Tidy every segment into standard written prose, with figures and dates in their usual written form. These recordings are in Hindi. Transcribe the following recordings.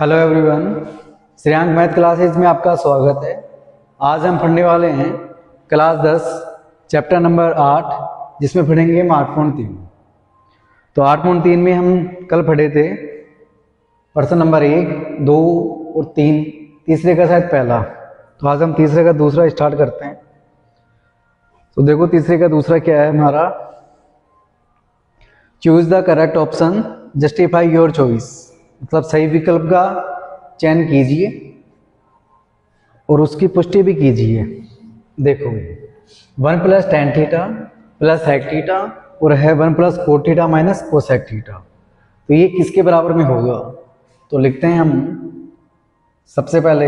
Hello everyone, Shreyank math classes में आपका स्वागत है। आज हम पढ़ने वाले हैं क्लास 10 चैप्टर नंबर 8, जिसमें पढ़ेंगे हम 8.3। तो 8.3 में हम कल पढ़े थे प्रश्न नंबर 1, 2 और 3, तीसरे का शायद पहला। तो आज हम तीसरे का दूसरा स्टार्ट करते हैं। तो देखो तीसरे का दूसरा क्या है हमारा, choose the correct option, justify your choice. मतलब सही विकल्प का चयन कीजिए और उसकी पुष्टि भी कीजिए। देखो 1 + tan थीटा + sec थीटा और है 1 + cot थीटा - cosec थीटा। तो ये किसके बराबर में होगा? तो लिखते हैं हम सबसे पहले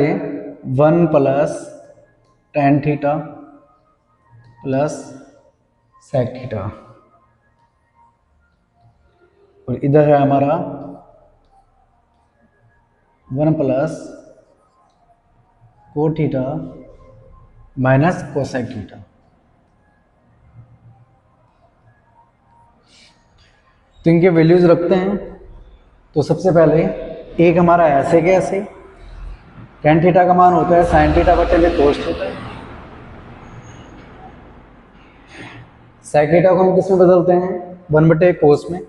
1 + tan थीटा + sec थीटा और इधर है हमारा 1 + cot थीटा - cosec थीटा। तो इनके वैल्यूज रखते हैं। तो सबसे पहले एक हमारा ऐसे के ऐसे tan थीटा का मान होता है sin थीटा बटे cos थीटा। sec थीटा को हम किस में बदलते हैं? 1/cos में।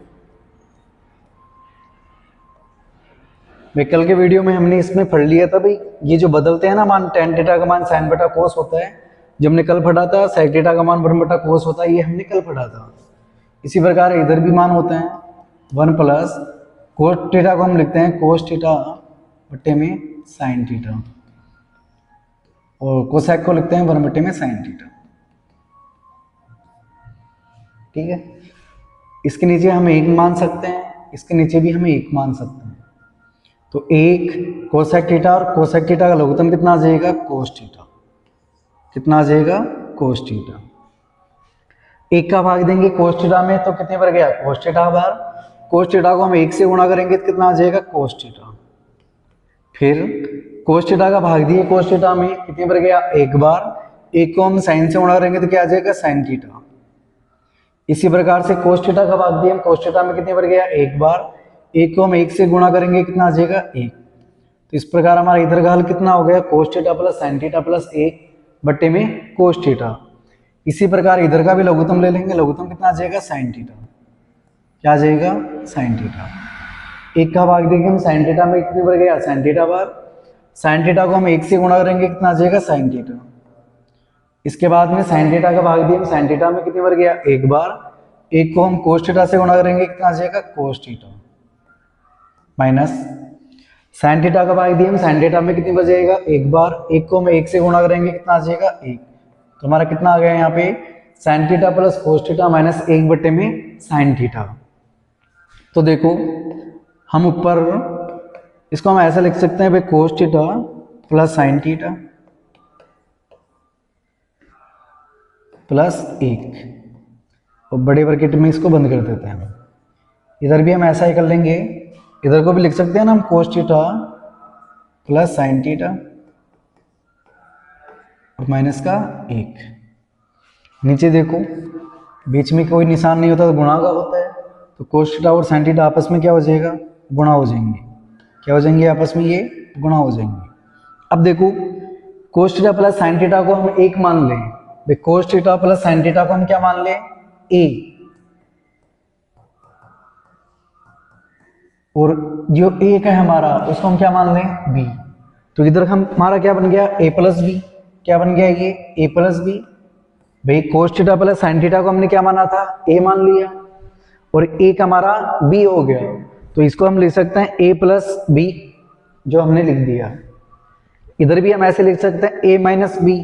भाई कल के वीडियो में हमने इसमें पढ़ लिया था भाई, ये जो बदलते हैं ना मान, tan थीटा का मान sin बटा cos होता है, जो हमने कल पढ़ा था। sec थीटा का मान 1/cos होता है, ये हमने कल पढ़ा था। इसी प्रकार इधर भी मान होते हैं 1 + cos थीटा को हम लिखते हैं cos थीटा बटे में sin थीटा और cosec को लिखते हैं 1/sin थीटा। ठीक है, इसके नीचे हम 1 मान सकते हैं, इसके नीचे भी हम 1 मान सकते हैं। तो 1 cosec थीटा और cosec थीटा का लघुत्तम कितना आ जाएगा? cos theta. कितना आ जाएगा? cos theta. 1 का भाग देंगे cos थीटा में तो कितने पर गया? cos थीटा बार। cos थीटा को हम 1 से गुणा करेंगे तो कितना आ जाएगा? cos theta. फिर cos थीटा का भाग दिए cos थीटा में कितने पर गया? 1 बार। 1 को हम sin से गुणा करेंगे तो क्या आ जाएगा? sin theta. इसी प्रकार से cos थीटा का भाग दिए हम cos थीटा में कितने पर गया? 1 बार। 1 को हम 1 से गुणा करेंगे कितना आ जाएगा? 1। तो इस प्रकार हमारा इधर का हल कितना हो गया? cos थीटा + sin थीटा + 1 बटे में cos थीटा। इसी प्रकार इधर का भी लघुत्तम ले लेंगे, लघुत्तम कितना आ जाएगा? sin theta. क्या आ जाएगा? sin theta. 1 का भाग देंगे हम sin थीटा में कितने पर गया? sin थीटा बार। sin थीटा को हम 1 से गुणा करेंगे कितना आ जाएगा? sin theta. इसके बाद में sin थीटा का भाग दिए हम sin थीटा में कितने पर गया? 1 बार। 1 को हम cos थीटा से गुणा करेंगे कितना आ जाएगा? cos theta minus sin theta का भाग दिए हम sin थीटा में कितने पर जाएगा? 1 बार। 1 को हम 1 से गुणा करेंगे कितना आ जाएगा? 1। तो हमारा कितना आ गया यहाँ पे? sin थीटा + cos थीटा - 1 बटे में sin थीटा। तो देखो हम ऊपर इसको हम ऐसा लिख सकते हैं भाई cos थीटा + sin थीटा +1 और बड़े ब्रैकेट में इसको बंद कर देते हैं। इधर भी हम ऐसा ही कर लेंगे, इधर को भी लिख सकते हैं ना हम cos थीटा + sin थीटा और माइनस का 1। नीचे देखो बीच में कोई निशान नहीं होता तो गुणा का होता है। तो cos थीटा और sin थीटा आपस में क्या हो जाएगा? गुणा हो जाएंगे। क्या हो जाएंगे आपस में? ये गुणा हो जाएंगे। अब देखो cos थीटा + sin थीटा को हम 1 मान लें। भाई cos थीटा + sin थीटा को हम क्या मान लें? a। और जो एक है हमारा उसको हम क्या मान लें? b। तो इधर हम हमारा क्या बन गया? a + b। क्या बन गया ये? a + b। भाई cos थीटा + sin थीटा को हमने क्या माना था? a मान लिया और एक हमारा b हो गया। तो इसको हम लिख सकते हैं a + b, जो हमने लिख दिया। इधर भी हम ऐसे लिख सकते हैं a - b।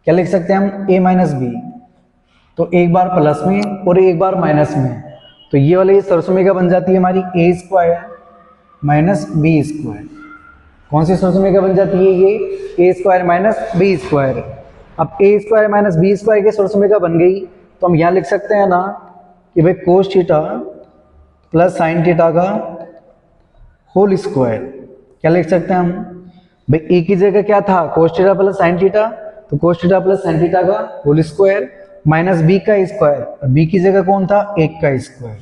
क्या लिख सकते हैं हम? a - b। तो एक बार प्लस में और एक बार माइनस में, तो ये वाली सरसों बन जाती है हमारी a² - b²। कौन सी सरसों बन जाती है ये? a² - b²। अब a² - b² के सरसों बन गई तो हम यहाँ लिख सकते हैं ना कि भाई cos थीटा + sin थीटा का होल स्क्वायर। क्या लिख सकते हैं हम? भाई एक ही जगह क्या था? cos थीटा + sin थीटा, तो cos थीटा + sin थीटा का होल स्क्वायर माइनस b का स्क्वायर, और b की जगह कौन था? 1 का स्क्वायर।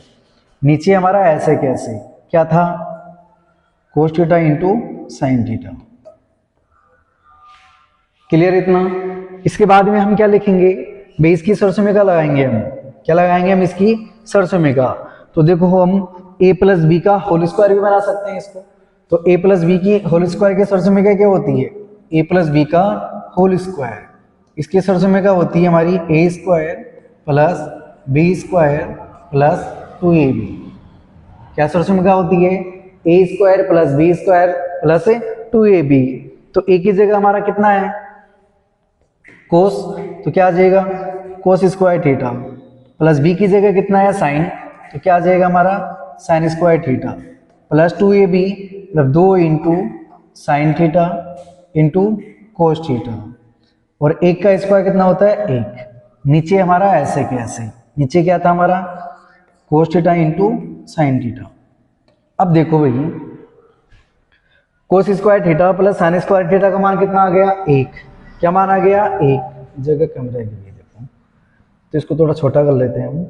नीचे हमारा ऐसे कैसे क्या था? कोस theta into sine theta. Clear इतना? इसके बाद में हम क्या लिखेंगे भाई, इसकी सरसोमेगा लगाएंगे हम। क्या लगाएंगे हम? इसकी सरसोमेगा। तो देखो हम a प्लस बी का होल स्क्वायर भी बना सकते हैं इसको। तो a प्लस बी की होल स्क्वायर की सरसोमेगा क्या होती है? a प्लस बी का होल स्क्वायर। इसकी सरसोमेगा होती है हमारी a square plus B square plus 2ab। क्या सरसोमेगा होती है? a square plus B square plus 2ab। तो a की जगह हमारा कितना है? कोस। तो क्या आ जाएगा? Cos square theta. Plus B की जगह कितना है? साइन। तो क्या आ जाएगा हमारा? Sign square theta plus 2ab मतलब 2 into sine theta into cos theta. और एक का स्क्वायर कितना होता है? एक। नीचे हमारा ऐसे के ऐसे, नीचे क्या था हमारा? कोस थीटा इंटू साइन थीटा। अब देखो भाई, कोस square theta plus sign square theta का मान कितना आ गया? एक। क्या मान आ गया? एक। जगह कम रहेगी देखो, तो इसको थोड़ा छोटा कर लेते हैं हम।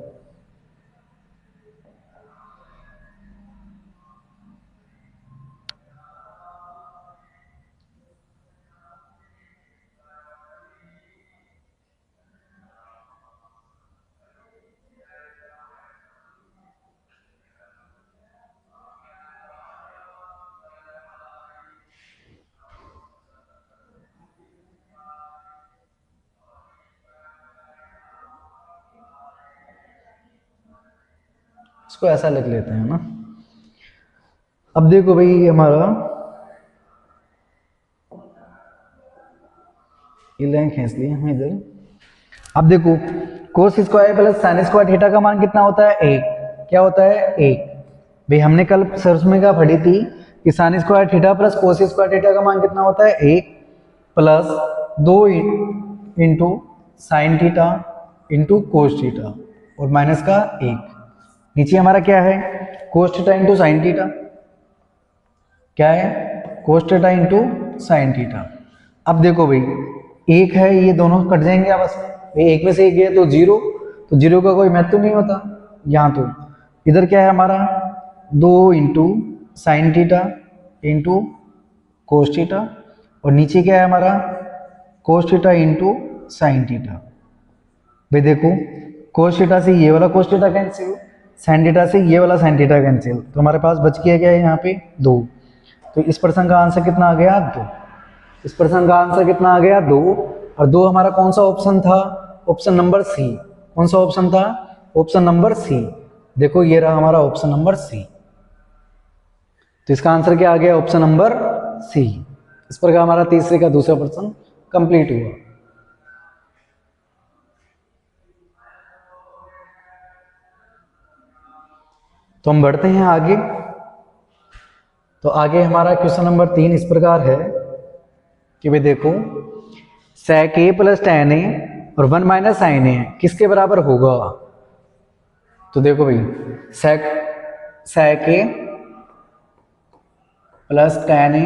इसको ऐसा लिख लेते हैं ना। अब देखो भाई हमारा ये लाइन खींच ली हम इधर। अब देखो cos square plus sign square theta का मान कितना होता है? एक। क्या होता है? एक। भाई हमने कल सरसोमेगा पढ़ी थी कि sign square theta plus cos square theta का मान कितना होता है? एक plus 2 into sine theta into cos theta और माइनस का एक। नीचे हमारा क्या है? कोस थीटा इंटू साइन थीटा। क्या है? कोस थीटा इंटू साइन थीटा। अब देखो भाई, एक है, ये दोनों कट जाएंगे आपस में। भाई एक में से एक गया तो जीरो, तो जीरो का कोई महत्व नहीं होता यहाँ। तो इधर क्या है हमारा? 2 into sine theta into cos theta और नीचे क्या है हमारा? कोस थीटा इंटू साइन थीटा। भाई देखो, कोस थीटा से ये वाला cos theta cancel, sine theta से ये वाला साइन थीटा कैंसिल, तो हमारे पास बच गया क्या है यहाँ पे? 2। तो इस प्रश्न का आंसर कितना आ गया? 2। इस प्रश्न का आंसर कितना आ गया? 2। और 2 हमारा कौन सा ऑप्शन था? Option number C. कौन सा ऑप्शन था? Option number C. देखो ये रहा हमारा ऑप्शन नंबर सी। तो इसका आंसर क्या आ गया? Option number C. इस प्रकार हमारा तीसरे का दूसरा प्रश्न कंप्लीट हुआ। तो हम बढ़ते हैं आगे। तो आगे हमारा क्वेश्चन नंबर 3 इस प्रकार है कि भाई देखो, sec a plus tan a और 1 माइनस साइन ए किसके बराबर होगा? तो देखो भाई, sec a plus tan a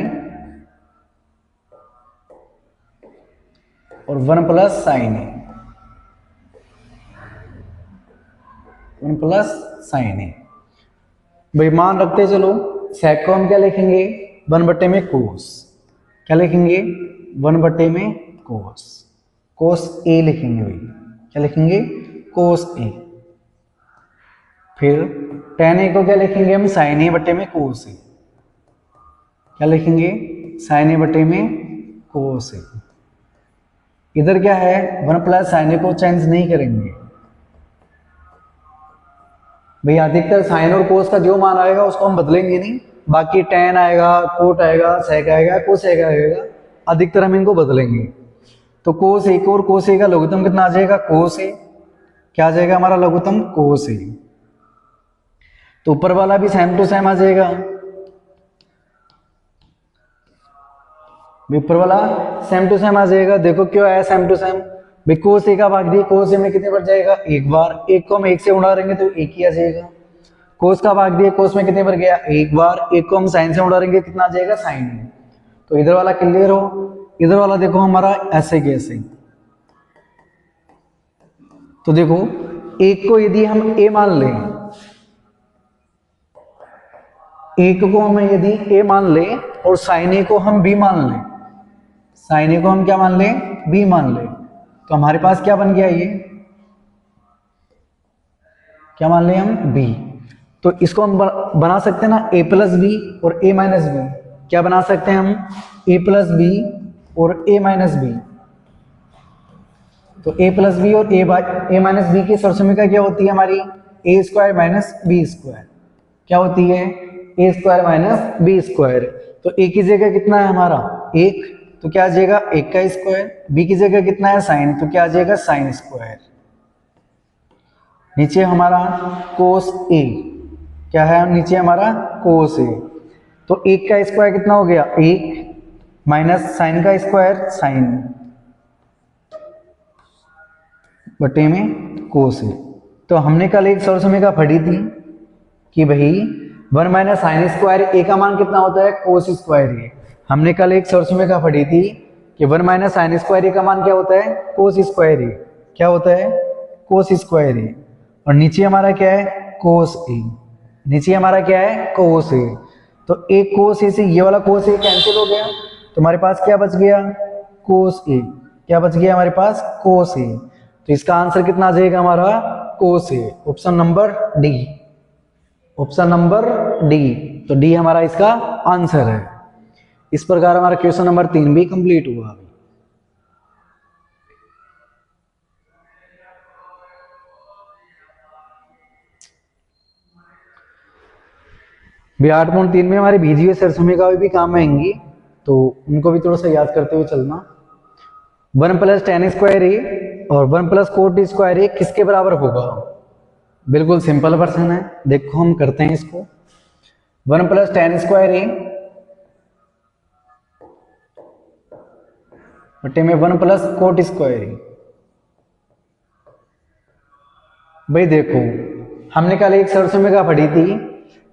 और 1 प्लस साइन ए, 1 प्लस साइन ए। भाई मान रखते चलो, sec को हम क्या लिखेंगे? 1 बटे में कोस। क्या लिखेंगे? 1 बटे में कोस। कोस ए लिखेंगे भाई। क्या लिखेंगे? कोस ए। फिर tan ए को क्या लिखेंगे हम? साइन ए बटे में कोस ए। क्या लिखेंगे? साइन ए बटे में कोस ए। इधर क्या है? 1 प्लस साइन ए को चेंज नहीं करेंगे भाई। अधिकतर साइन और कोस का जो मान आएगा उसको हम बदलेंगे नहीं। बाकी tan आएगा, कोट आएगा, सेक आएगा, कोसेक आएगा, अधिकतर हम इनको बदलेंगे। तो कोस ए और कोस ए का लघुत्तम कितना आ जाएगा? कोस ए। क्या आ जाएगा हमारा लघुत्तम? कोस ए। तो ऊपर वाला भी सेम टू सेम आ जाएगा। ऊपर वाला सेम टू सेम आ जाएगा। देखो क्यों आया सेम टू सेम? भाई कोस ए का भाग दिया, कोस ए में कितने बार जाएगा? एक बार। एक को हम एक से उड़ाएंगे तो एक ही आ जाएगा। कोस का भाग दिया, कोस में कितने बार गया? एक बार। एक को हम साइन से उड़ाएंगे, कितना आ जाएगा? साइन में। तो इधर वाला क्लियर हो। इधर वाला देखो हमारा ऐसे के ऐसे। तो देखो, एक को यदि हम ए मान लें, एक को हम यदि ए मान ले और साइन ए को हम बी मान लें, साइन ए को हम क्या मान लें, बी मान लें, तो हमारे पास क्या बन गया, ये क्या मान लें हम, बी। तो इसको हम बना सकते हैं ना ए प्लस बी और ए माइनस बी। क्या बना सकते हैं हम, ए प्लस बी और ए माइनस बी। तो ए प्लस बी और ए माइनस बी की सरसमीका क्या होती है हमारी, ए स्क्वायर माइनस बी स्क्वायर। क्या होती है, ए स्क्वायर माइनस बी स्क्वायर। तो ए की जगह कितना है हमारा, एक, तो क्या आ जाएगा एक का स्क्वायर। बी की जगह कितना है साइन, तो क्या आ जाएगा साइन स्क्वायर। नीचे हमारा कोस ए, क्या है नीचे हमारा कोस ए। तो एक का स्क्वायर कितना हो गया, एक, माइनस साइन का स्क्वायर साइन बटे में कोस ए। तो हमने कल एक सरसमीका पढ़ी थी कि भाई 1 माइनस साइन स्क्वायर ए का मान कितना होता है, कोस स्क्वायर ए। हमने कल एक सरसमीका पढ़ी थी कि 1 माइनस साइन स्क्वायर ए का मान क्या होता है, कोस स्क्वायर ए। क्या होता है, कोस स्क्वायर ए। और नीचे हमारा क्या है, कोस ए। नीचे हमारा क्या है, कोस ए। तो एक कोस ए से ये वाला कोस ए कैंसिल हो गया, तो हमारे पास क्या बच गया, कोस ए। क्या बच गया हमारे पास, कोस ए। तो इसका आंसर कितना आ जाएगा हमारा, cos a. Option number D, option number D. तो डी हमारा इसका आंसर है। इस प्रकार हमारा क्वेश्चन नंबर 3 भी कंप्लीट हुआ। भी 8.3 में हमारे भेजी हुई सरसमीका भी काम आएंगी, तो उनको भी थोड़ा सा याद करते हुए चलना। 1 प्लस टेन स्क्वायर ए और 1 प्लस कोट स्क्वायर ए किसके बराबर होगा। बिल्कुल सिंपल क्वेश्चन है, देखो हम करते हैं इसको। 1 प्लस टेन स्क्वायर ए बटे में 1 प्लस कोट स्क्वायर ए। भाई देखो हमने कल एक सरसमीका पढ़ी थी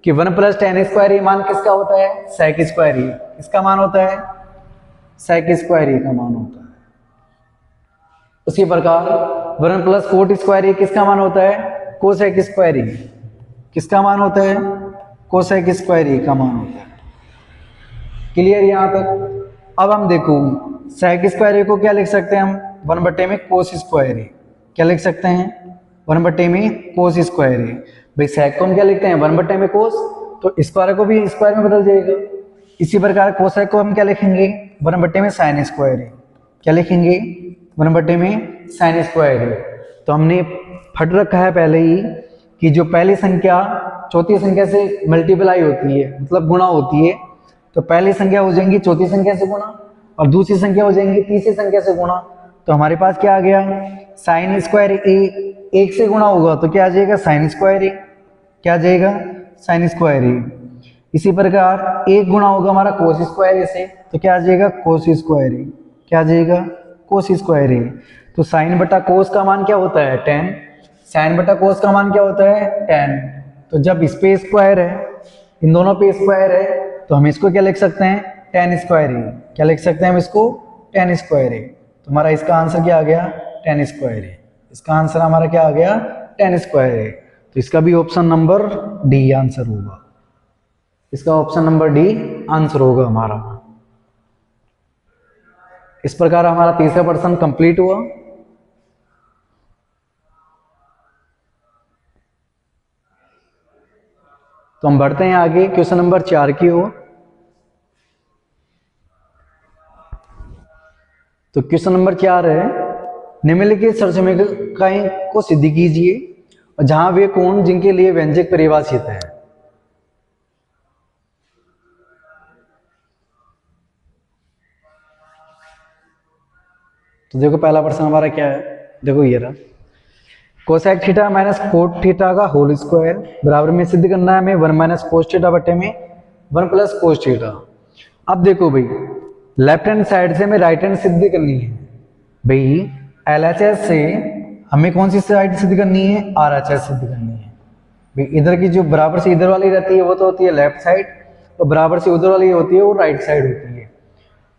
कि 1 प्लस टेन स्क्वायर ए मान किसका होता है, सेक स्क्वायर ए। किसका मान होता है, सेक स्क्वायर ए का मान होता है। उसी प्रकार 1 प्लस कोट स्क्वायर ए किसका मान होता है, कोसेक स्क्वायर ए। किसका मान होता है, कोसेक स्क्वायर ए का मान होता है। क्लियर यहां तक। अब हम देखो सेक स्क्वायर ए को क्या लिख सकते हैं हम, 1 बटे में कोस स्क्वायर ए। क्या लिख सकते हैं, 1 बटे में कोस स्क्वायर ए। भाई सेक को हम क्या लिखते हैं, 1 बटे में कोस, तो स्क्वायर को भी स्क्वायर में बदल जाएगा। इसी प्रकार कोसेक को हम क्या लिखेंगे, 1 बटे में साइन स्क्वायर ए। क्या लिखेंगे, 1 बटे में साइन स्क्वायर ए। तो हमने फट रखा है पहले ही कि जो पहली संख्या चौथी संख्या से मल्टीप्लाई होती है, मतलब गुणा होती है, तो पहली संख्या हो जाएंगी चौथी संख्या से गुणा और दूसरी संख्या हो जाएंगी तीसरी संख्या से गुणा। तो हमारे पास क्या आ गया, साइन स्क्वायर ए एक से गुणा होगा तो क्या आ जाएगा, साइन स्क्वायर ए। क्या आ जाएगा, साइन स्क्वायर ए। इसी प्रकार एक गुणा होगा हमारा कोस स्क्वायर ए से, तो क्या आ जाएगा, कोस स्क्वायर ए। क्या आ जाएगा, कोस स्क्वायर ए। तो साइन बटा कोस का मान क्या होता है, 10। साइन बटा कोस का मान क्या होता है, 10। तो जब इस पे स्क्वायर है, इन दोनों पे स्क्वायर है, तो हम इसको क्या लिख सकते हैं, 10 स्क्वायर ए। क्या लिख सकते हैं हम इसको, 10 स्क्वायर ए। तो हमारा इसका आंसर क्या आ गया, 10 स्क्वायर ए। इसका आंसर हमारा क्या आ गया, 10 स्क्वायर ए। तो इसका भी ऑप्शन नंबर डी आंसर होगा। इसका ऑप्शन नंबर डी आंसर होगा हमारा। इस प्रकार हमारा तीसरा प्रश्न कंप्लीट हुआ। तो हम बढ़ते हैं आगे क्वेश्चन नंबर 4 की ओर। तो क्वेश्चन नंबर 4 है, निम्नलिखित सरसमीकाएं को सिद्ध कीजिए और जहां वे कोण जिनके लिए व्यंजक परिभाषित है। तो देखो पहला प्रश्न हमारा क्या है, देखो ये रहा, cosec theta minus cot theta का होल स्क्वायर बराबर में सिद्ध करना है हमें 1 माइनस कोस थीटा बटे में 1 प्लस कोस थीटा। अब देखो भाई लेफ्ट हैंड साइड से हमें राइट हैंड सिद्ध करनी है। भाई LHS से हमें कौन सी साइड सिद्ध करनी है, RHS सिद्ध करनी है। भाई इधर की जो बराबर से इधर वाली रहती है वो तो होती है लेफ्ट साइड, और बराबर से उधर वाली होती है वो राइट साइड होती है।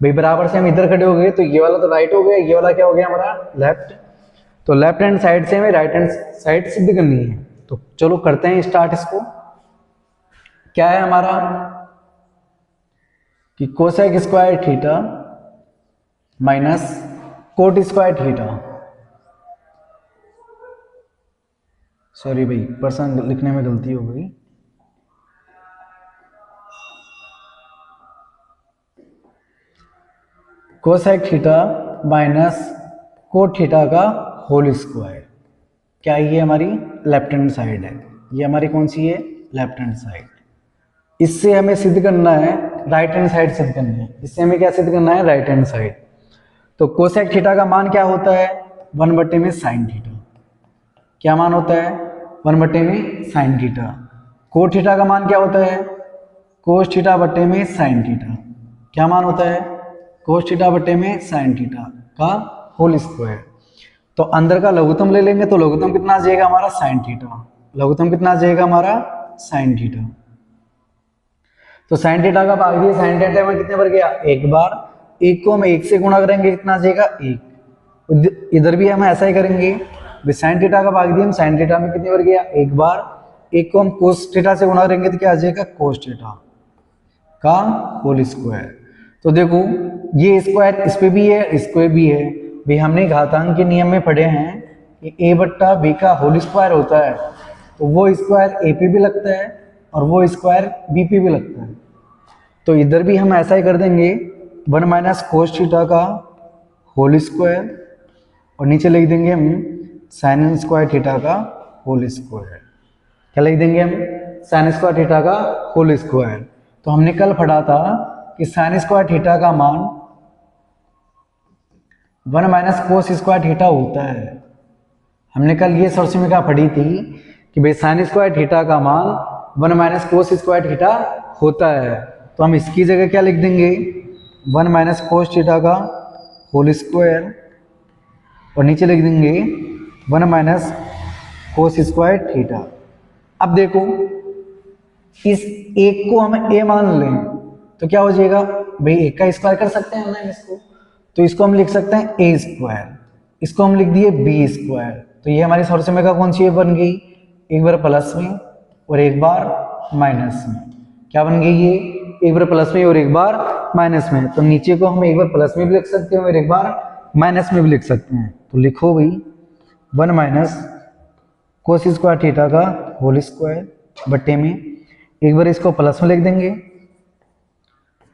भाई बराबर से हम इधर खड़े हो गए तो ये वाला तो राइट हो गया, ये वाला क्या हो गया हमारा लेफ्ट। तो लेफ्ट हैंड साइड से हमें राइट हैंड साइड सिद्ध करनी है। तो चलो करते हैं स्टार्ट इसको। क्या है हमारा कि cosec square theta minus cot square theta, sorry भाई पर्सन लिखने में गलती हो गई, cosec theta minus cot theta का होल स्क्वायर। क्या ये हमारी लेफ्ट हैंड साइड है, ये हमारी कौन सी है, लेफ्ट हैंड साइड। इससे हमें सिद्ध करना है राइट हैंड साइड सिद्ध करनी है, इससे हमें क्या सिद्ध करना है, राइट हैंड साइड। तो कोसेक थीटा का मान क्या होता है, 1 में साइन थीटा। क्या मान होता है, 1 में साइन थीटा। कोट थीटा का मान क्या होता है, कोस थीटा बट्टे में साइन थीटा। क्या मान होता है, कोस थीटा बट्टे में साइन थीटा का होल स्क्वायर। तो अंदर का लघुत्तम ले लेंगे तो लघुत्तम कितना आ जाएगा हमारा, साइन थीटा। लघुत्तम कितना आ जाएगा हमारा, साइन थीटा। तो साइन थीटा का भाग दिया, साइन थीटा में कितने बार गया, एक बार। एक को हम एक से गुणा करेंगे कितना आ जाएगा, एक। इधर भी हम ऐसा ही करेंगे, साइन थीटा का भाग दिया, हम साइन थीटा में कितने बार गया, एक बार। एक को हम कोस थीटा से गुणा करेंगे तो क्या आ जाएगा, कोस थीटा का होल स्क्वायर। तो देखो ये स्क्वायर इस पे भी है, इस पे भी है भाई। हमने घातांक के नियम में पढ़े हैं कि a बट्टा b का होल स्क्वायर होता है, तो वो स्क्वायर a पे भी लगता है और वो स्क्वायर b पे भी लगता है। तो इधर भी हम ऐसा ही कर देंगे, 1 माइनस कोस थीटा का होल स्क्वायर और नीचे लिख देंगे हम साइन स्क्वायर थीटा का होल स्क्वायर। क्या लिख देंगे हम, साइन स्क्वायर थीटा का होल स्क्वायर। तो हमने कल पढ़ा था कि साइन स्क्वायर थीटा का मान 1 माइनस कोस स्क्वायर थीटा होता है। हमने कल ये सर्वसमीकरण पढ़ी थी कि भाई साइन स्क्वायर थीटा का मान 1 माइनस कोस स्क्वायर थीटा होता है। तो हम इसकी जगह क्या लिख देंगे, 1 माइनस कोस थीटा का होल स्क्वायर और नीचे लिख देंगे 1 माइनस कोस स्क्वायर थीटा। अब देखो इस एक को हम a मान लें तो क्या हो जाएगा भाई, एक का स्क्वायर कर सकते हैं ना इसको, तो इसको हम लिख सकते हैं a स्क्वायर, इसको हम लिख दिए b स्क्वायर। तो ये हमारी सर्वसमीकरण कौन सी बन गई, एक बार प्लस में और एक बार माइनस में। क्या बन गई ये, एक बार प्लस में और एक बार माइनस में। तो नीचे को हम एक बार प्लस में भी लिख सकते हैं और एक बार माइनस में भी लिख सकते हैं। तो लिखो भाई 1 माइनस कोस स्क्वायर थीटा का होल स्क्वायर बट्टे में एक बार इसको प्लस में लिख देंगे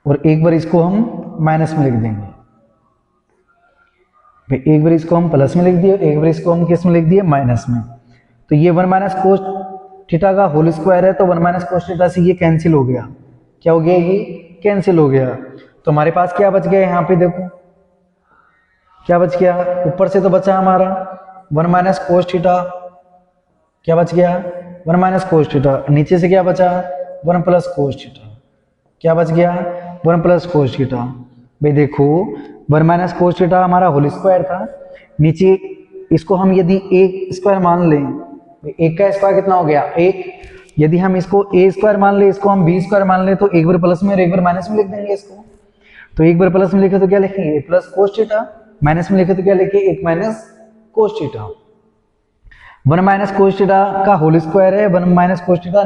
और एक बार इसको हम माइनस में लिख देंगे। भाई एक बार इसको हम प्लस में लिख दिए, एक बार इसको हम किस में लिख दिए, माइनस में। तो ये 1 माइनस कोस थीटा का होल स्क्वायर है, तो 1 माइनस कोस थीटा से ये कैंसिल हो गया। क्या हो गया, ये कैंसिल हो गया। तो हमारे पास क्या बच गया, यहाँ पे देखो क्या बच गया, ऊपर से तो बचा हमारा 1 माइनस कोस थीटा, क्या बच गया 1 माइनस कोस थीटा। नीचे से क्या बचा 1 प्लस कोस थीटा, क्या बच गया 1 प्लस कोस थीटा। भाई देखो 1 माइनस कोस थीटा हमारा होल स्क्वायर था, नीचे इसको हम यदि एक स्क्वायर मान लें, एक का स्क्वायर कितना हो गया, एक। यदि हम इसको a स्क्वायर मान ले, इसको हम b स्क्वायर मान ले, तो एक बार प्लस में और एक बार माइनस में लिख देंगे इसको। तो एक बार प्लस में लिखे तो क्या लिखेंगे, प्लस कोस थीटा, माइनस में लिखे तो क्या लिखे, 1 minus cos theta. 1 minus cos theta का होल स्क्वायर है, 1 माइनस कोस थीटा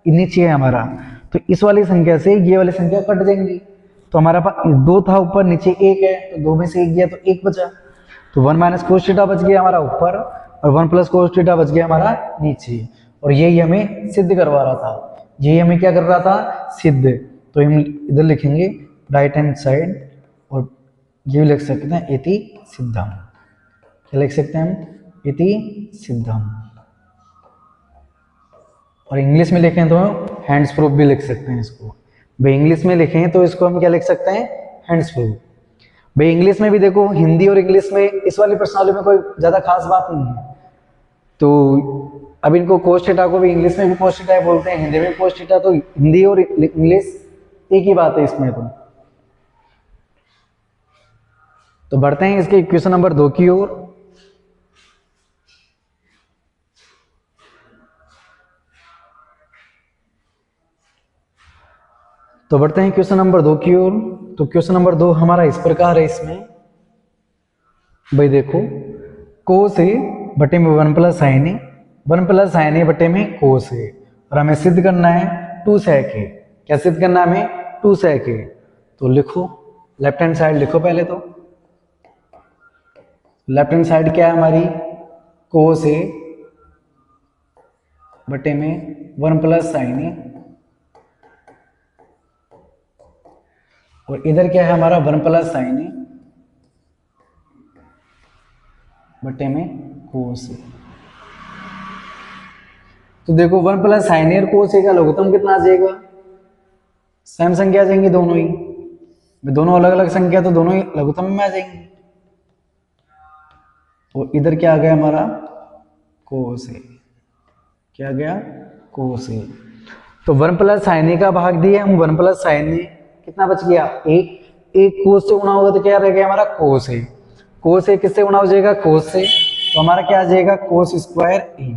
नीचे है हमारा। तो इस वाली संख्या से ये वाली संख्या कट जाएंगी। तो हमारा पास 2 था ऊपर, नीचे 1 है, तो 2 में से 1 गया तो 1 बचा। तो 1 माइनस कोस थीटा बच गया हमारा ऊपर और 1 प्लस कोस थीटा बच गया हमारा नीचे। और यही हमें सिद्ध करवा रहा था, यही हमें क्या कर रहा था, सिद्ध। तो हम इधर लिखेंगे राइट हैंड साइड और ये लिख सकते हैं इति सिद्धम। क्या लिख सकते हैं हम, इति सिद्धम। और इंग्लिश में लिखें तो हैंड्स प्रूफ भी लिख सकते हैं इसको। भाई इंग्लिश में लिखें तो इसको हम क्या लिख सकते हैं, हैंड्स प्रूफ। भाई इंग्लिश में भी देखो, हिंदी और इंग्लिश में इस वाली प्रश्नावली में कोई ज़्यादा खास बात नहीं है। तो अब इनको कोस थीटा को भी इंग्लिश में भी कोस थीटा बोलते हैं, हिंदी में कोस थीटा। तो हिंदी और इंग्लिश एक ही बात है इसमें। तो बढ़ते हैं इसके क्वेश्चन नंबर 2 की ओर। तो बढ़ते हैं क्वेश्चन नंबर 2 की ओर। तो क्वेश्चन नंबर 2 हमारा इस प्रकार है। इसमें भाई देखो, कोस ए बटे में 1 प्लस साइन ए, 1 प्लस साइन ए बटे में कोस ए, और हमें सिद्ध करना है टू सेक ए। क्या सिद्ध करना है हमें? टू सेक ए। तो लिखो लेफ्ट हैंड साइड लिखो पहले तो। लेफ्ट हैंड साइड क्या है हमारी? कोस ए बटे में 1 प्लस साइन ए, और इधर क्या है हमारा? 1 प्लस साइन ए बटे में कोस ए। तो देखो 1 प्लस साइन ए और कोस ए का लघुत्तम कितना आ जाएगा? सेम संख्या आ जाएंगी दोनों ही, दोनों अलग अलग संख्या तो दोनों ही लघुत्तम में आ जाएंगी। तो इधर क्या आ गया हमारा? कोस ए। क्या आ गया? कोस ए। तो 1 प्लस साइन ए का भाग दिए हम 1 प्लस साइन ए, कितना बच गया? एक कोस से गुणा होगा तो क्या रह गया हमारा? कोस ए। कोस ए किससे गुणा हो जाएगा? कोस से। तो हमारा क्या आ जाएगा? कोस स्क्वायर ए।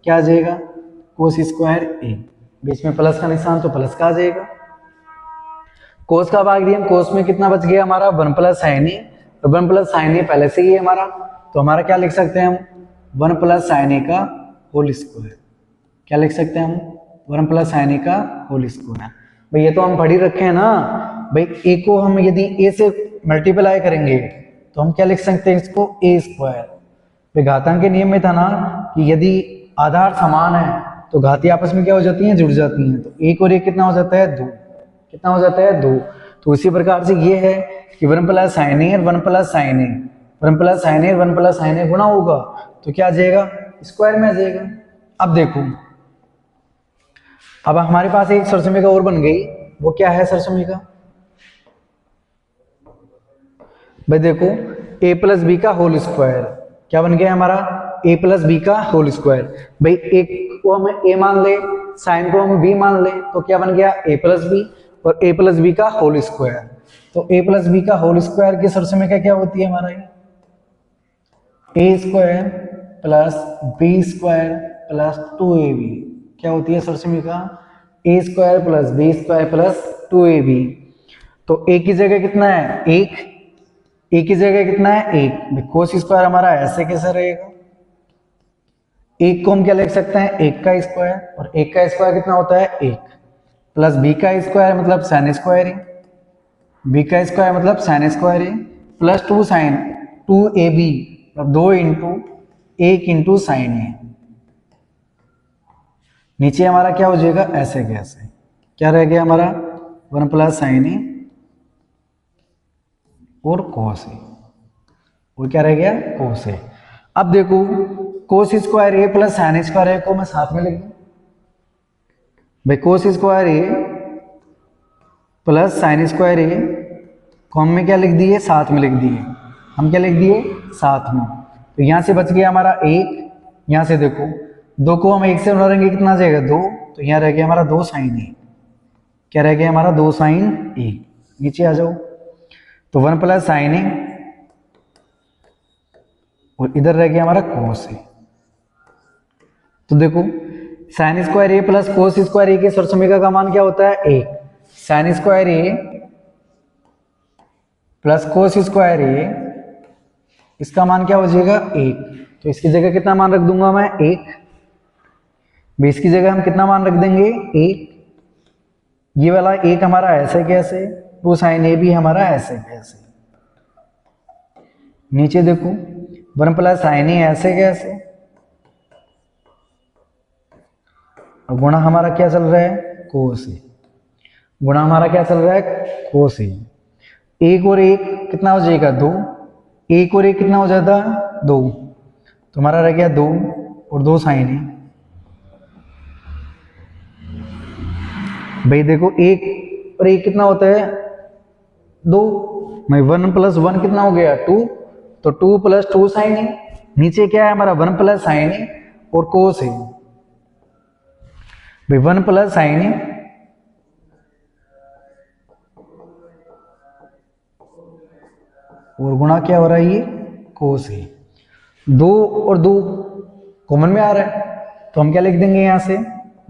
क्या आ जाएगा? कोस स्क्वायर ए। बीच में प्लस का निशान तो प्लस का आ जाएगा। कोस का भाग दिया हम, कोस में कितना बच गया हमारा? 1 प्लस साइन ए, और 1 प्लस साइन ए पहले से ही है हमारा, तो हमारा क्या लिख सकते हैं हम? 1 प्लस साइन ए का होल स्क्वायर। क्या लिख सकते हैं हम? 1 प्लस साइन ए का होल स्क्वायर। भाई ये तो हम पढ़ ही रखे हैं ना भाई। ए को हम यदि ए से मल्टीप्लाई करेंगे तो हम क्या लिख सकते हैं इसको? ए स्क्वायर। भाई घातांक के नियम में था ना कि यदि आधार समान है तो घाती आपस में क्या हो जाती हैं? जुड़ जाती हैं। तो एक और एक कितना हो जाता है? 2। कितना हो जाता है? 2। तो इसी प्रकार से ये है कि 1 प्लस साइन ए और 1 प्लस साइन ए, 1 प्लस साइन ए 1 प्लस साइन ए गुणा होगा तो क्या आ जाएगा? स्क्वायर में आ जाएगा। अब देखो, अब हमारे पास एक सरसमिका और बन गई। वो क्या है सरसमिका? भाई देखो a प्लस बी का होल स्क्वायर। क्या बन गया हमारा? a प्लस बी का होल स्क्वायर। भाई एक को हम a मान ले, साइन को हम b मान ले, तो क्या बन गया? a प्लस बी, और a प्लस बी का होल स्क्वायर। तो a प्लस बी का होल स्क्वायर की सरसमिका क्या होती है हमारा? a square plus b square plus 2ab। क्या होती है सरसमिका? a square plus b square plus 2ab। तो a की जगह कितना है? 1। a की जगह कितना है? 1। कोस स्क्वायर हमारा ऐसे कैसे रहेगा? 1 को हम क्या लिख सकते हैं? 1 का स्क्वायर, और 1 का स्क्वायर कितना होता है? 1, प्लस b का स्क्वायर मतलब साइन स्क्वायर है, b का स्क्वायर मतलब साइन स्क्वायर है, प्लस 2 साइन 2ab मतलब 2 इंटू 1 इंटू साइन है। नीचे हमारा क्या हो जाएगा? ऐसे कैसे? क्या रह गया हमारा? 1 प्लस साइन ए और कोस ए, और क्या रह गया? कोस ए। अब देखो कोस स्क्वायर ए प्लस साइन स्क्वायर ए को मैं साथ में लिख दूं। भाई कोस स्क्वायर ए प्लस साइन स्क्वायर ए को हम क्या लिख दिए? साथ में लिख दिए। हम क्या लिख दिए? साथ में। तो यहां से बच गया हमारा 1। यहां से देखो 2 को हम 1 से उड़ाएंगे कितना आ जाएगा? 2। तो यहाँ रह गया हमारा 2 साइन ए। क्या रह गया हमारा? 2 साइन ए। नीचे आ जाओ, तो 1 प्लस साइन ए, और इधर रह गया हमारा कोस ए। तो देखो साइन स्क्वायर ए प्लस कोस स्क्वायर ए के सरसमिका का मान क्या होता है? 1। साइन स्क्वायर ए प्लस कोस स्क्वायर ए, इसका मान क्या हो जाएगा? 1। तो इसकी जगह कितना मान रख दूंगा मैं? 1। बेस की जगह हम कितना मान रख देंगे? 1। ये वाला 1 हमारा ऐसे कैसे? 2 साइन ए भी हमारा ऐसे कैसे? नीचे देखो 1 प्लस साइन ए ऐसे कैसे, और गुणा हमारा क्या चल रहा है? कोस ए। गुणा हमारा क्या चल रहा है? कोस ए। 1 और 1 कितना हो जाएगा? 2। 1 और 1 कितना हो जाता? 2। तो हमारा रह गया 2 और 2 साइन ए। भाई देखो 1 और 1 कितना होता है? 2। मैं 1 प्लस 1 कितना हो गया? 2। तो 2 प्लस 2 साइन ए। नीचे क्या है हमारा? 1 प्लस साइन ए और कोस ए। भाई 1 प्लस साइन ए और गुणा क्या हो रहा है? ये कोस ए। 2 और 2 कॉमन में आ रहा है, तो हम क्या लिख देंगे? यहाँ से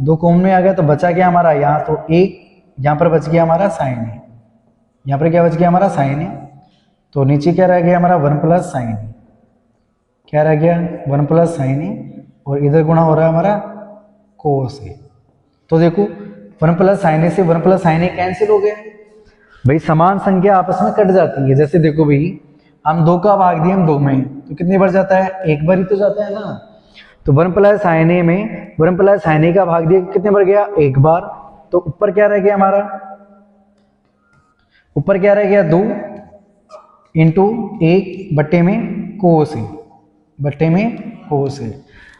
2 कॉमन में आ गया तो बचा क्या हमारा? यहाँ तो 1, यहाँ पर बच गया हमारा साइन ए, यहाँ पर क्या बच गया हमारा? साइन ए। तो नीचे क्या रह गया हमारा? 1 प्लस साइन ए। क्या रह गया? 1 प्लस साइन ए, और इधर गुणा हो रहा है हमारा कोस ए। तो देखो 1 प्लस साइन ए से 1 प्लस साइन ए कैंसिल हो गया भाई, समान संख्या आपस में कट जाती है। जैसे देखो भाई, हम 2 का भाग दिए हम 2 में, तो कितनी बार जाता है, एक बार ही तो जाता है ना। तो 1 प्लस साइन ए में 1 प्लस साइन ए का भाग दिया, कितने बार गया, एक बार। तो ऊपर क्या रह गया हमारा, ऊपर क्या रह गया, 2 इंटू 1 बट्टे में कोस ए, बट्टे में कोस ए।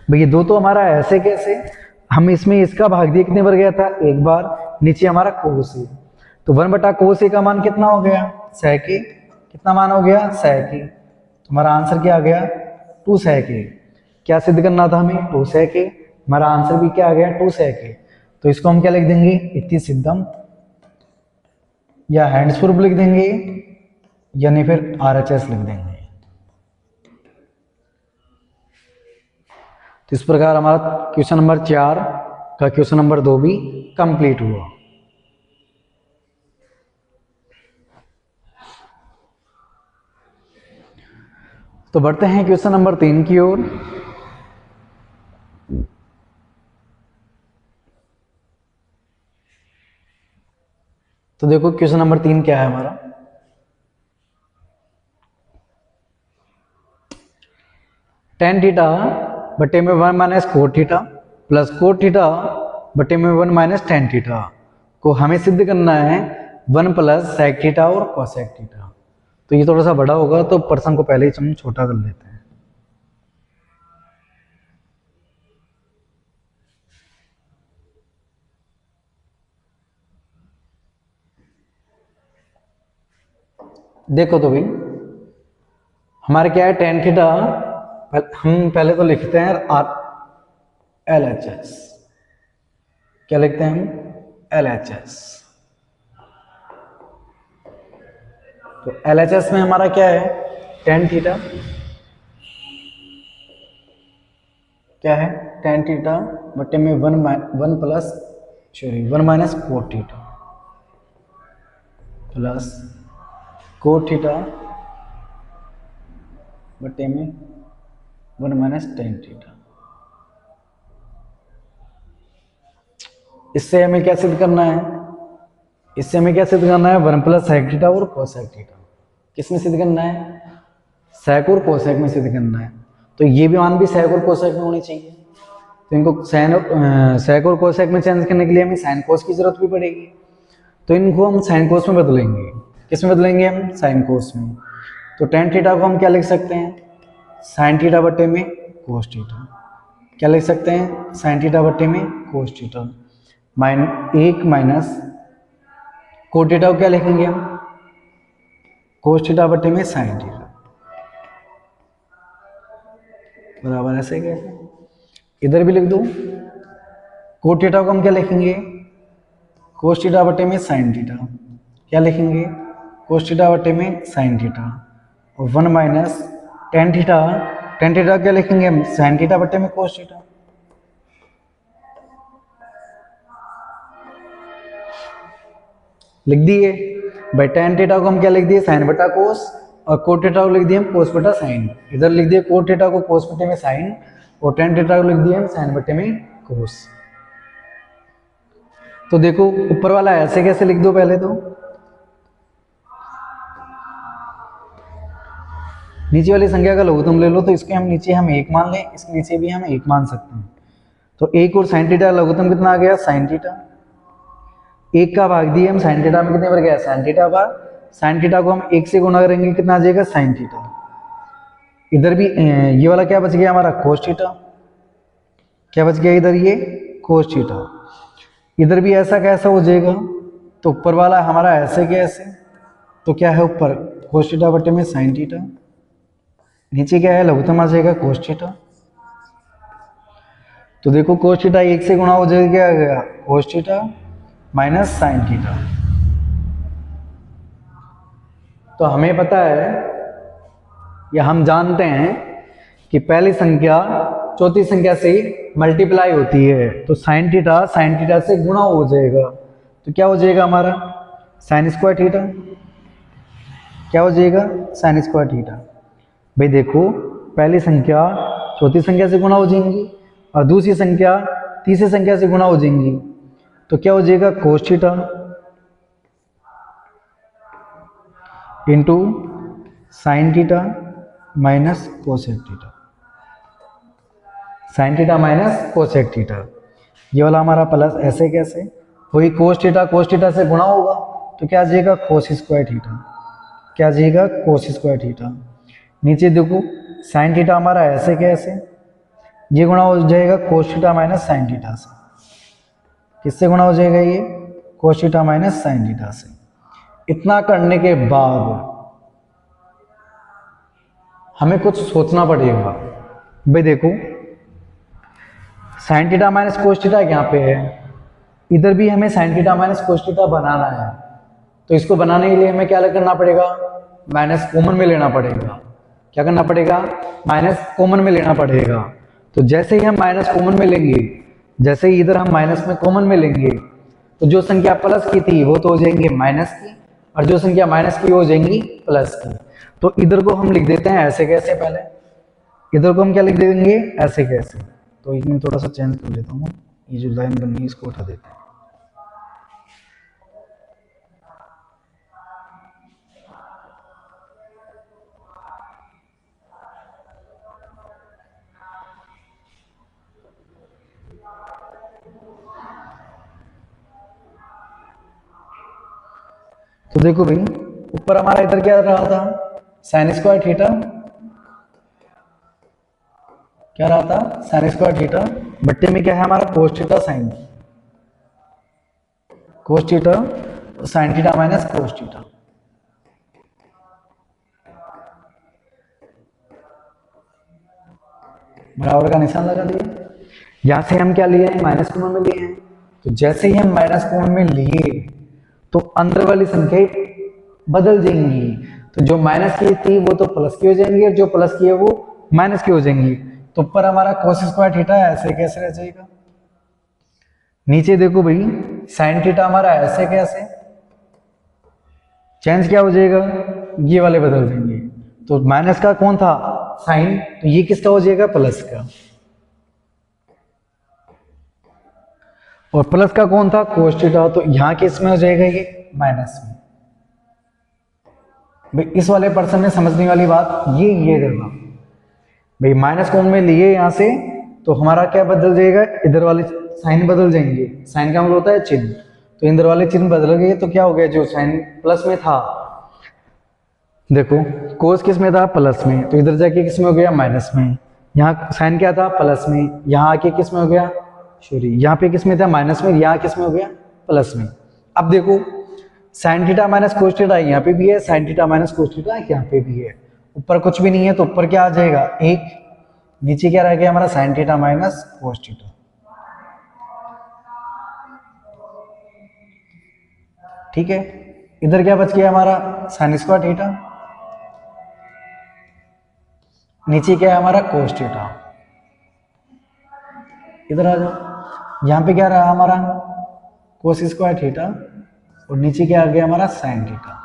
भैया 2 तो हमारा ऐसे कैसे, हम इसमें इसका भाग दिया, कितने बार गया था, एक बार, नीचे हमारा कोस ए। तो 1 बटा कोस ए का मान कितना हो गया, sec ए, कितना मान हो गया, sec ए। तो हमारा आंसर क्या आ गया, 2 sec ए। क्या सिद्ध करना था हमें, 2 sec ए। हमारा आंसर भी क्या आ गया, 2 sec ए। तो इसको हम क्या लिख देंगे, इति सिद्धम, या हैंड्स प्रूफ लिख देंगे, यानी फिर RHS लिख देंगे। तो इस प्रकार हमारा क्वेश्चन नंबर 4 का क्वेश्चन नंबर 2 भी कंप्लीट हुआ। तो बढ़ते हैं क्वेश्चन नंबर 3 की ओर। तो देखो क्वेश्चन नंबर 3 क्या है हमारा, tan थीटा बटे में 1 minus cot theta plus cot theta बटे में 1 माइनस tan थीटा को हमें सिद्ध करना है 1 प्लस sec थीटा और cosec थीटा। तो ये थोड़ा सा बड़ा होगा, तो पर्सन को पहले ही हम छोटा कर लेते हैं। देखो तो भाई, हमारे क्या है, tan थीटा, हम पहले तो लिखते हैं LHS। क्या लिखते हैं हम, LHS। तो LHS में हमारा क्या है, tan थीटा, क्या है, tan थीटा बटे में 1 plus 1 minus cot theta plus cot theta बटे में 1 माइनस tan थीटा। इससे हमें क्या सिद्ध करना है, इससे हमें क्या सिद्ध करना है, 1 प्लस sec थीटा और cosec थीटा। किस में सिद्ध करना है, sec और cosec में सिद्ध करना है। तो ये भी मान भी sec और cosec में होनी चाहिए। तो इनको sec और cosec में चेंज करने के लिए हमें sin cos की जरूरत भी पड़ेगी। तो इनको हम sin cos में बदलेंगे। किस में बदलेंगे हम, sin cos में। तो tan थीटा को हम क्या लिख सकते हैं, sin थीटा बटे में cos थीटा। क्या लिख सकते हैं, sin थीटा बटे में cos theta. 1 minus cot theta को क्या लिखेंगे हम, cos थीटा बटे में sin थीटा बराबर ऐसे कैसे, इधर भी लिख दो। कोट थीटा को हम क्या लिखेंगे, cos थीटा बटे में sin थीटा। क्या लिखेंगे, cos थीटा बटे में sin थीटा। और 1 minus tan theta, tan theta क्या लिखेंगे हम, sin थीटा बटे में cos थीटा। लिख दिए भाई, tan थीटा को हम क्या लिख दिए, sin बटा cos, और कोट थीटा को लिख दिए हम cos बटा sin। इधर लिख दिए कोट थीटा को cos बटे में sin, और tan थीटा को लिख दिए हम sin बटे में cos। तो देखो ऊपर वाला ऐसे कैसे लिख दो, पहले तो नीचे वाली संख्या का लघुत्तम ले लो, तो इसके हम नीचे हम 1 मान लें, इसके नीचे भी हम 1 मान सकते हैं। तो 1 और sin थीटा लघुत्तम कितना आ गया, sin थीटा। 1 का भाग दिए हम sin थीटा में, कितने बार गया, sin थीटा बार। sin थीटा को हम 1 से गुणा करेंगे, कितना आ जाएगा, sin थीटा। इधर भी ये वाला क्या बच गया हमारा, cos थीटा। क्या बच गया इधर, ये cos थीटा। इधर भी ऐसा कैसा हो जाएगा, तो ऊपर वाला हमारा ऐसे के ऐसे, तो क्या है ऊपर cos थीटा बटे में sin थीटा, नीचे क्या है लघुत्तम आ जाएगा cos थीटा। तो देखो cos थीटा 1 से गुणा हो जाएगा, क्या आ गया, cos theta minus sin theta. तो हमें पता है या हम जानते हैं कि पहली संख्या चौथी संख्या से मल्टीप्लाई होती है, तो sin थीटा से गुणा हो जाएगा। तो क्या हो जाएगा हमारा, sin स्क्वायर थीटा। क्या हो जाएगा, sin स्क्वायर थीटा। भाई देखो पहली संख्या चौथी संख्या से गुणा हो जाएंगी, और दूसरी संख्या तीसरी संख्या से गुणा हो जाएंगी। तो क्या हो जाएगा cos theta into sine theta minus cosec theta, sine theta minus cosec theta. ये वाला हमारा प्लस ऐसे कैसे, वही कोस थीटा से गुणा होगा तो क्या आ जाएगा कोस स्क्वायर थीटा, क्या आ जाएगा कोस स्क्वायर थीटा। नीचे देखो साइन थीटा हमारा ऐसे कैसे, ये गुणा हो जाएगा cos theta minus sine theta से। किससे गुणा हो जाएगा ये, cos theta minus sine theta से। इतना करने के बाद हमें कुछ सोचना पड़ेगा। भाई देखो sine theta minus cos theta यहाँ पे है, इधर भी हमें sine theta minus cos theta बनाना है, तो इसको बनाने के लिए हमें क्या करना पड़ेगा, माइनस कॉमन में लेना पड़ेगा। क्या करना पड़ेगा, माइनस कॉमन में लेना पड़ेगा। तो जैसे ही हम माइनस कॉमन में लेंगे, जैसे ही इधर हम माइनस में कॉमन में लेंगे, तो जो संख्या प्लस की थी वो तो हो जाएंगी माइनस की, और जो संख्या माइनस की हो जाएंगी प्लस की। तो इधर को हम लिख देते हैं ऐसे कैसे, पहले इधर को हम क्या लिख देंगे ऐसे कैसे। तो इसमें थोड़ा सा चेंज कर लेता हूँ, ये जो लाइन बनी है इसको उठा देते हैं। तो देखो भाई ऊपर हमारा इधर क्या रहा था, साइन स्क्वायर थीटा, क्या रहा था साइन स्क्वायर थीटा, बट्टे में क्या है हमारा कोस थीटा साइन, कोस theta sine theta minus cos theta. बराबर का निशान लगा दिया। यहां से हम क्या लिए हैं, माइनस कॉमन में लिए हैं। तो जैसे ही हम माइनस कॉमन में लिए तो अंदर वाली संख्या बदल जाएंगी। तो जो माइनस की थी वो तो प्लस की हो जाएंगी, और जो प्लस की है वो माइनस की हो जाएंगी। तो ऊपर हमारा कोस स्क्वायर थीटा ऐसे कैसे रह जाएगा, नीचे देखो भाई साइन थीटा हमारा ऐसे कैसे, चेंज क्या हो जाएगा, ये वाले बदल जाएंगे। तो माइनस का कौन था साइन, तो ये किसका हो जाएगा प्लस का, और प्लस का कौन था कोस थीटा, तो यहां किस में हो जाएगा ये माइनस में। भाई इस वाले पर्सन ने समझने वाली बात ये करना, भाई माइनस कौन में लिए यहां से, तो हमारा क्या बदल जाएगा, इधर वाले साइन बदल जाएंगे। साइन का मतलब होता है चिन्ह, तो इधर वाले चिन्ह बदल गए तो क्या हो गया, जो साइन प्लस में था, देखो कोस किस में था प्लस में, तो इधर जाके किस में हो गया माइनस में। यहाँ साइन क्या था प्लस में, यहाँ आके किस में हो गया सॉरी, यहाँ पे किस में था माइनस में, यहाँ किस में हो गया प्लस में। अब देखो sine theta minus cos theta यहाँ पे भी है, sine theta minus cos theta यहाँ पे भी है। ऊपर कुछ भी नहीं है तो ऊपर क्या आ जाएगा एक, नीचे क्या रह गया हमारा sine theta minus cos theta. ठीक है, इधर क्या बच गया हमारा साइन स्क्वायर थीटा, नीचे क्या है हमारा कोस थीटा। इधर आ जाओ, यहां पे क्या रहा हमारा कोस स्क्वायर थीटा, और नीचे क्या आ गया हमारा साइन थीटा।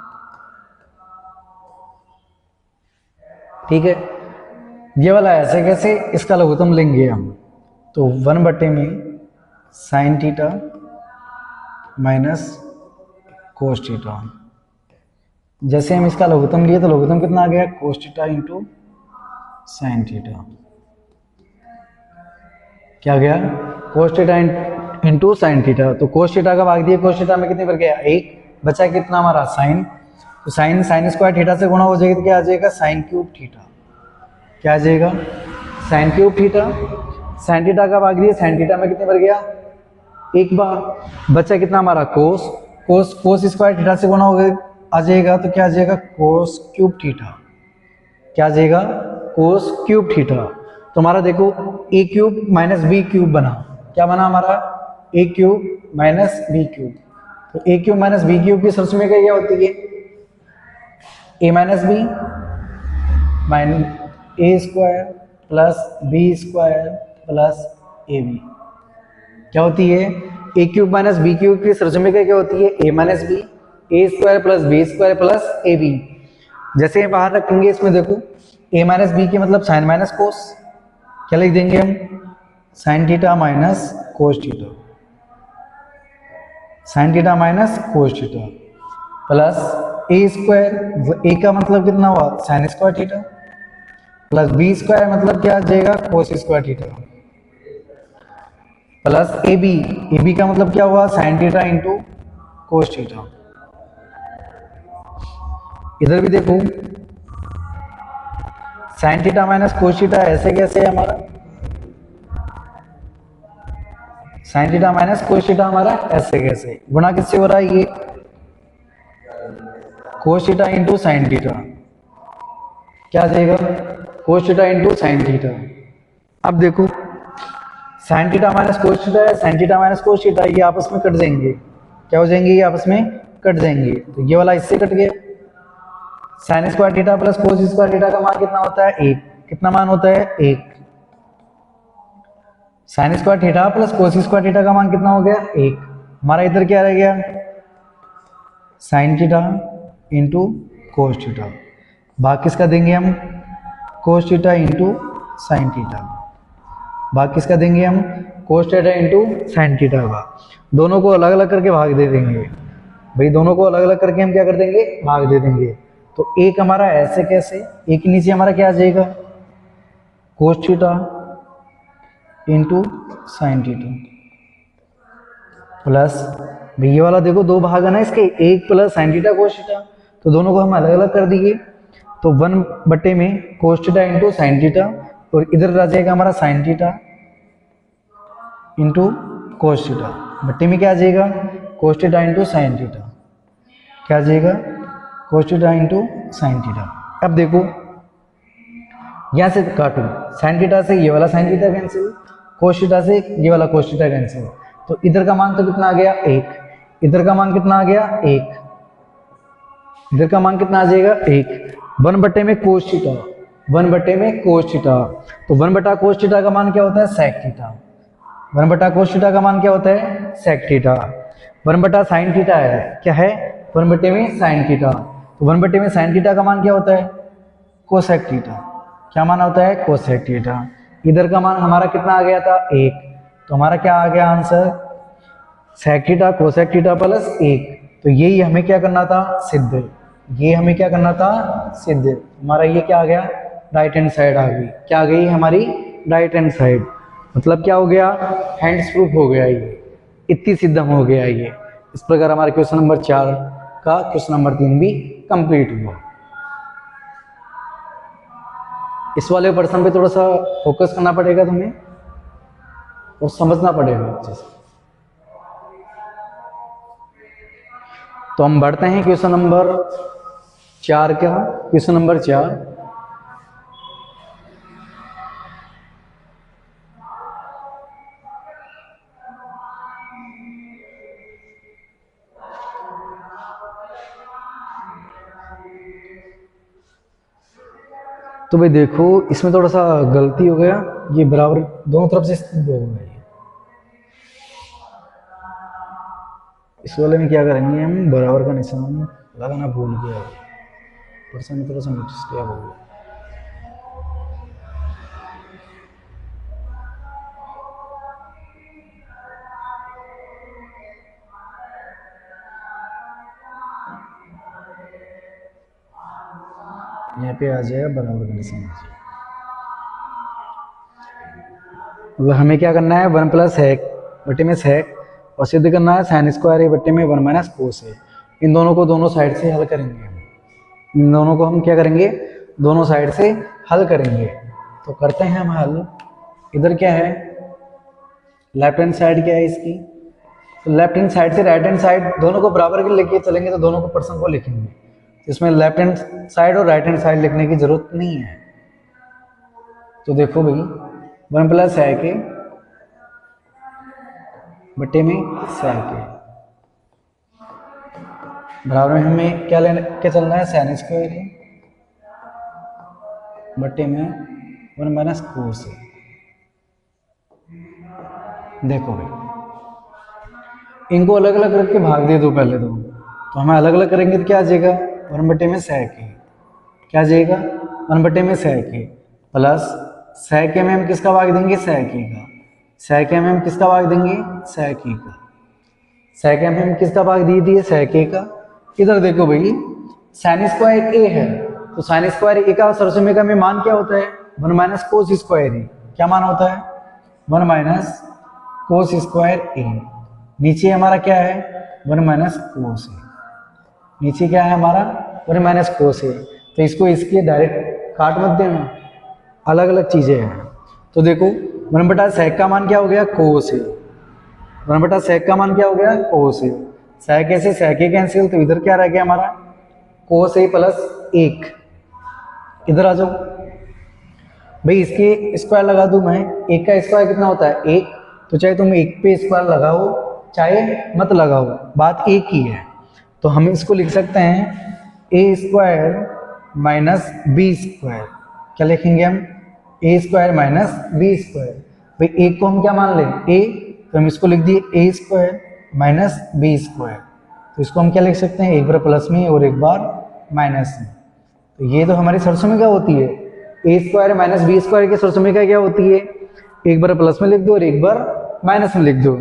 ठीक है, ये वाला ऐसे कैसे, इसका लघुत्तम लेंगे हम, तो 1 में sign theta minus cos theta. जैसे हम इसका लघुत्तम लिए तो लघुत्तम कितना आ गया कोस थीटा इंटू साइन थीटा। क्या गया कोस थीटा इंटू साइन थीटा। तो कोस थीटा का भाग दिया, कोस थीटा में कितने पर गया एक, बचा कितना हमारा साइन, तो साइन साइन स्क्वायर थीटा से गुणा हो जाएगा तो क्या आ जाएगा साइन क्यूब थीटा। क्या आ जाएगा sine cube theta. Sine theta का भाग दिया, साइन थीटा में कितने पर गया एक बार, बचा कितना हमारा कोस, कोस कोस स्क्वायर थीटा से गुणा हो गया आ जाएगा तो क्या आ जाएगा कोस क्यूब थीटा। क्या आ जाएगा कोस क्यूब थीटा। तो हमारा देखो a cube minus b cube बना, क्या बना हमारा a cube minus b cube. तो a cube minus b cube की सरस में क्या होती है a minus b minus a square plus B square plus a b. क्या होती है a cube minus b cube की सरस में क्या होती है a minus b, a square plus B square plus a b. जैसे बाहर रखेंगे इसमें देखो ए माइनस बी के मतलब साइन माइनस कोस, क्या लिख देंगे हम sine theta minus cos theta. Sine theta minus cos theta plus a square, a का मतलब कितना हुआ sine square theta, plus B square मतलब क्या आ जाएगा cos square theta, plus a b का मतलब क्या हुआ sine theta into cos theta. इधर भी देखो sine theta minus cos theta ऐसे कैसे है हमारा, sine theta minus cos theta हमारा ऐसे कैसे, गुणा किससे हो रहा है, ये cos theta into sine theta, क्या आ जाएगा cos theta into sine theta. अब देखो sine theta minus cos theta है, sine theta minus cos theta ये आपस में कट जाएंगे, क्या हो जाएंगे ये आपस में कट जाएंगे, तो ये वाला इससे कट गया, sign square theta plus cos square theta का मान कितना होता है एक, कितना मान होता है एक, sign square theta plus cos square theta का मान कितना हो गया एक, हमारा इधर क्या रह गया sign theta into cos theta, भाग किसका देंगे हम कोस थीटा इंटू साइन थीटा, भाग किसका देंगे हम कोस थीटा इंटू साइन थीटा का, दोनों को अलग अलग करके भाग दे देंगे भाई, दोनों को अलग अलग करके हम क्या कर देंगे भाग दे देंगे, तो एक हमारा ऐसे कैसे, एक के नीचे हमारा क्या आ जाएगा cos theta into sine theta plus ये वाला देखो दो भाग है ना इसके, एक plus sine theta cos theta, तो दोनों को हम अलग अलग कर दिए, तो 1 में कोस थीटा इंटू साइन थीटा, और इधर आ जाएगा हमारा sine theta into cos theta, बट्टे में क्या आ जाएगा cos theta into sine theta, क्या आ जाएगा cos theta into sine theta. अब देखो यहाँ से काटो, साइन थीटा से ये वाला sine theta cancel, cos theta से ये वाला कोस थीटा कैंसिल, तो इधर का मान तो कितना आ गया एक, इधर का मान कितना आ गया एक, इधर का मान कितना आ जाएगा एक, 1 में कोस थीटा, 1 में कोस थीटा, तो 1 कोस थीटा का मान क्या होता है सेक थीटा, 1 कोस थीटा का मान क्या होता है सेक थीटा, 1 साइन थीटा है क्या है 1 में साइन थीटा, तो 1 में साइन थीटा का मान क्या होता है कोसेक थीटा, क्या मान होता है कोसेक थीटा, इधर का मान हमारा कितना आ गया था एक, तो हमारा क्या आ गया answer sec theta cosec theta plus एक, तो यही हमें क्या करना था सिद्ध, ये हमें क्या करना था सिद्ध, हमारा ये क्या आ गया राइट हैंड साइड आ गई, क्या आ गई हमारी राइट हैंड साइड, मतलब क्या हो गया हैंड्स प्रूफ हो गया, ये इतनी सिद्धम हो गया ये। इस प्रकार हमारे क्वेश्चन नंबर 4 का क्वेश्चन नंबर 3 भी कंप्लीट हुआ। इस वाले प्रश्न पे थोड़ा सा फोकस करना पड़ेगा तुम्हें और समझना पड़ेगा अच्छे से। तो हम बढ़ते हैं क्वेश्चन नंबर 4 का, क्वेश्चन नंबर 4 तो भाई देखो इसमें थोड़ा सा गलती हो गया, ये बराबर दोनों तरफ से स्थित हो गया, इस वाले में क्या करेंगे हम बराबर का निशान लगाना भूल गया, पर्सन थोड़ा सा मिस्टेक हो गया, यहाँ पे आ जाएगा बराबर का निशान, मतलब हमें क्या करना है 1 प्लस है बटे में सेक और सिद्ध करना है साइन स्क्वायर ए बटे में 1 माइनस कोस है, इन दोनों को दोनों साइड से हल करेंगे हम, इन दोनों को हम क्या करेंगे दोनों साइड से हल करेंगे, तो करते हैं हम हल। इधर क्या है लेफ्ट हैंड साइड क्या है इसकी, तो लेफ्ट हैंड साइड से राइट हैंड साइड दोनों को बराबर के लेके चलेंगे, तो दोनों को पर्सन को लिखेंगे, इसमें लेफ्ट हैंड साइड और राइट हैंड साइड लिखने की जरूरत नहीं है। तो देखो भाई 1 प्लस है के बटे में सेक है, बराबर में हमें क्या लेने के चलना है साइन स्क्वायर है बटे में 1 माइनस कोस है। देखो भाई इनको अलग अलग करके भाग दे दो पहले तो हमें अलग अलग करेंगे तो क्या आ जाएगा 1 बटे में सेक है, क्या आ जाएगा 1 बटे में सेक है प्लस सेक में हम किसका भाग देंगे सेक का, सेक में हम किसका भाग देंगे सेक का, sec m हम किसका भाग दे दिए, sec a का। इधर देखो भाई sin स्क्वायर a है, तो sin स्क्वायर a का सरसुमे का में मान क्या होता है, 1 माइनस कोस स्क्वायर a। क्या मान होता है, 1 माइनस कोस स्क्वायर a। नीचे हमारा क्या है, 1 माइनस कोस a। नीचे क्या है हमारा, 1 माइनस कोस a। तो इसको इसके डायरेक्ट काट मत देना, अलग अलग चीजें हैं। तो देखो 1 बटा sec का मान क्या हो गया, कोस a। 1 बटा sec का मान क्या हो गया, कोस a। sec a से sec a कैंसिल, तो इधर क्या रह गया हमारा, कोस a प्लस 1। इधर आ जाओ भाई, इसके स्क्वायर लगा दूं मैं, 1 का स्क्वायर कितना होता है 1, तो चाहे तुम 1 पे स्क्वायर लगाओ चाहे मत लगाओ, बात एक ही है। तो हम इसको लिख सकते हैं a square minus B square. क्या लिखेंगे हम, a square minus B square. भाई एक को हम क्या मान लें, a, तो हम इसको लिख दिए a square minus B square. तो इसको हम क्या लिख सकते हैं, एक बार प्लस में और एक बार माइनस में। तो ये तो हमारी सरसों क्या होती है, a square minus B square के सरसों क्या होती है, एक बार प्लस में लिख दो और एक बार माइनस में लिख दो।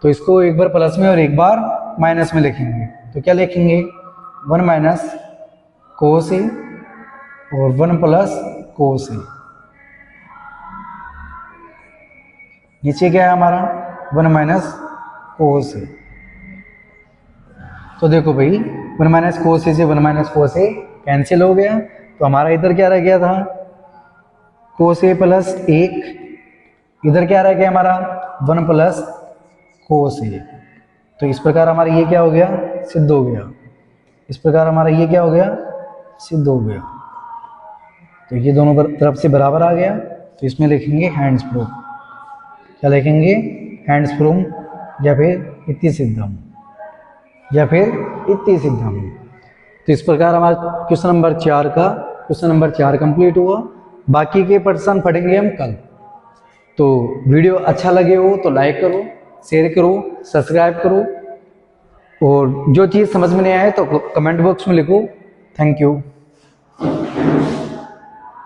तो इसको एक बार प्लस में और एक बार माइनस में लिखेंगे, तो क्या लिखेंगे, 1 माइनस कोस ए और 1 प्लस कोस ए। नीचे क्या है हमारा, 1 माइनस कोस ए। तो देखो भाई 1 माइनस कोस ए से 1 माइनस कोस ए कैंसिल हो गया, तो हमारा इधर क्या रह गया था, कोस ए प्लस 1। इधर क्या रह गया हमारा, 1 प्लस कोस ए। तो इस प्रकार हमारा ये क्या हो गया, सिद्ध हो गया। इस प्रकार हमारा ये क्या हो गया, सिद्ध हो गया। तो ये दोनों तरफ से बराबर आ गया, तो इसमें लिखेंगे हैंड्स प्रूफ। क्या लिखेंगे, हैंड्स प्रूफ या फिर इति सिद्धम, या फिर इति सिद्धम। तो इस प्रकार हमारा क्वेश्चन नंबर 4 कंप्लीट हुआ। बाकी के प्रश्न पढ़ेंगे हम कल। तो वीडियो अच्छा लगे हो तो लाइक करो, शेयर करो, सब्सक्राइब करो, और जो चीज़ समझ में नहीं आए तो कमेंट बॉक्स में लिखो। Thank you.